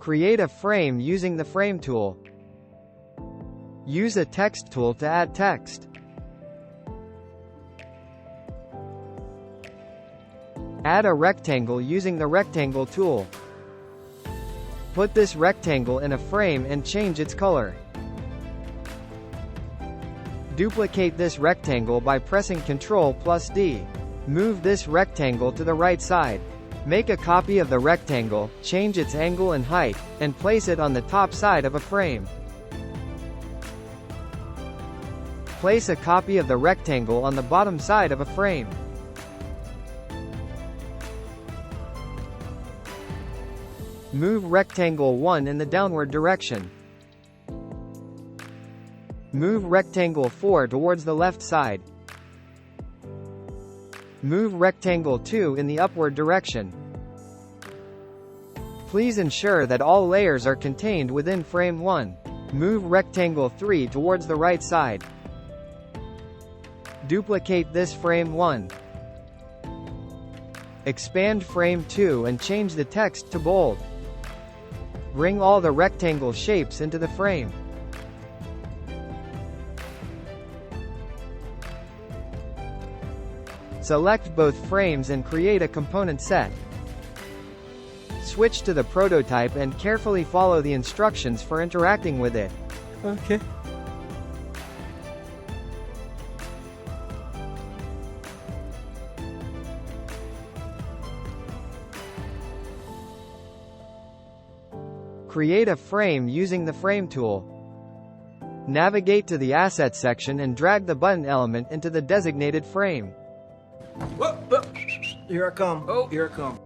Create a frame using the Frame tool. Use a text tool to add text. Add a rectangle using the Rectangle tool. Put this rectangle in a frame and change its color. Duplicate this rectangle by pressing Ctrl+D. Move this rectangle to the right side. Make a copy of the rectangle, change its angle and height, and place it on the top side of a frame. Place a copy of the rectangle on the bottom side of a frame. Move rectangle 1 in the downward direction. Move rectangle 4 towards the left side. Move rectangle 2 in the upward direction. Please ensure that all layers are contained within frame 1. Move rectangle 3 towards the right side. Duplicate this frame 1. Expand frame 2 and change the text to bold. Bring all the rectangle shapes into the frame. Select both frames and create a component set. Switch to the prototype and carefully follow the instructions for interacting with it. Okay. Create a frame using the Frame tool. Navigate to the Assets section and drag the button element into the designated frame. Whoa, whoa. Here I come. Oh, here I come.